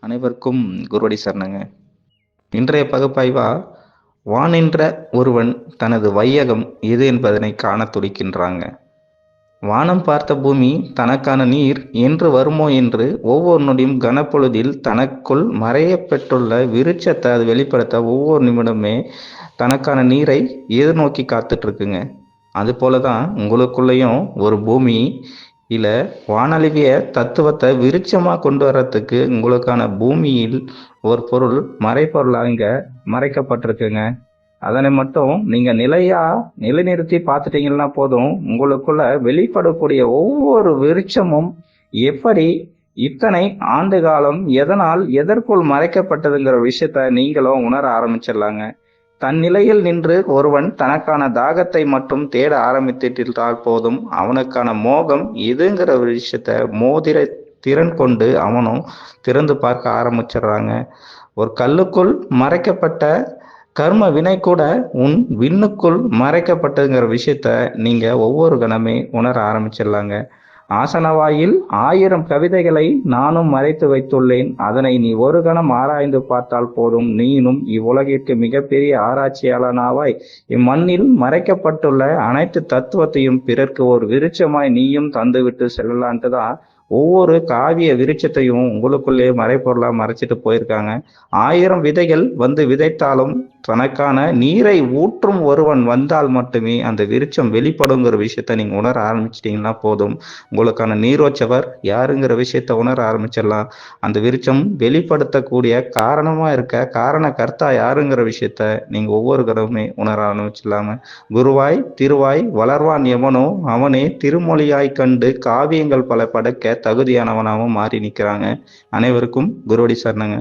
அனைவருக்கும் குருவடி சரணங்க. இன்றைய பகுப்பாய்வா, வானின்ற ஒருவன் தனது வையகம் எது என்பதனை காணத் துடிக்கின்றாங்க. வானம் பார்த்த பூமி தனக்கான நீர் என்று வருமோ என்று ஒவ்வொரு நொடியும் கனப்பொழுதில் தனக்குள் மறையப் பெற்றுள்ள விருட்சத்தை அது வெளிப்படுத்த ஒவ்வொரு நிமிடமே தனக்கான நீரை எதிர்நோக்கி காத்துட்டு இருக்குங்க. அது போலதான் உங்களுக்குள்ளேயும் ஒரு பூமி இல்ல வானழிவிய தத்துவத்தை விருட்சமா கொண்டு வர்றதுக்கு உங்களுக்கான பூமியில் ஒரு பொருள் மறைப்பொருளா இங்க மறைக்கப்பட்டிருக்குங்க. அதனை மட்டும் நீங்க நிலைநிறுத்தி பார்த்துட்டீங்கன்னா போதும், உங்களுக்குள்ள வெளிப்படக்கூடிய ஒவ்வொரு விருட்சமும் எப்படி இத்தனை ஆண்டு காலம் எதனால் எதற்குள் மறைக்கப்பட்டதுங்கிற விஷயத்த நீங்களும் உணர ஆரம்பிச்சிடலாங்க. தன் நிலையில் நின்று ஒருவன் தனக்கான தாகத்தை மட்டும் தேட ஆரம்பித்திட்டால் போதும், அவனுக்கான மோகம் எதுங்கிற விஷயத்த மோதிர திறன் கொண்டு அவனும் திறந்து பார்க்க ஆரம்பிச்சிடுறாங்க. ஒரு கல்லுக்குள் மறைக்கப்பட்ட கர்ம வினை கூட உன் விண்ணுக்குள் மறைக்கப்பட்டதுங்கிற விஷயத்த நீங்க ஒவ்வொரு கணமே உணர ஆரம்பிச்சிடலாங்க. ஆசனவாயில் 1000 கவிதைகளை நானும் மறைத்து வைத்துள்ளேன். அதனை நீ ஒரு கணம் ஆராய்ந்து பார்த்தால் போதும், நீனும் இவ்வுலகிற்கு மிகப்பெரிய ஆராய்ச்சியாளனாவாய் இம்மண்ணில் மறைக்கப்பட்டுள்ள அனைத்து தத்துவத்தையும் பிறர்க்கு ஒரு விருட்சமாய் நீயும் தந்துவிட்டு செல்லலான்ட்டு தான் ஒவ்வொரு காவிய விருட்சத்தையும் உங்களுக்குள்ளே மறைப்பொருளா மறைச்சிட்டு போயிருக்காங்க. 1000 விதைகள் வந்து விதைத்தாலும் தனக்கான நீரை ஊற்றும் ஒருவன் வந்தால் மட்டுமே அந்த விருட்சம் வெளிப்படுங்கிற விஷயத்த நீங்க உணர ஆரம்பிச்சிட்டீங்கன்னா போதும், உங்களுக்கான நீரோச்சவர் யாருங்கிற விஷயத்த உணர ஆரம்பிச்சிடலாம். அந்த விருட்சம் வெளிப்படுத்தக்கூடிய காரணமா இருக்க காரண கர்த்தா யாருங்கிற விஷயத்த நீங்க ஒவ்வொரு கடவுமே உணர ஆரம்பிச்சிடலாம. குருவாய் திருவாய் வளர்வான் எவனோ அவனே திருமொழியாய் கண்டு காவியங்கள் பல படைக்க தகுதியானவனாகவும் மாறி நிற்கிறாங்க. அனைவருக்கும் குருவடி சரணங்க.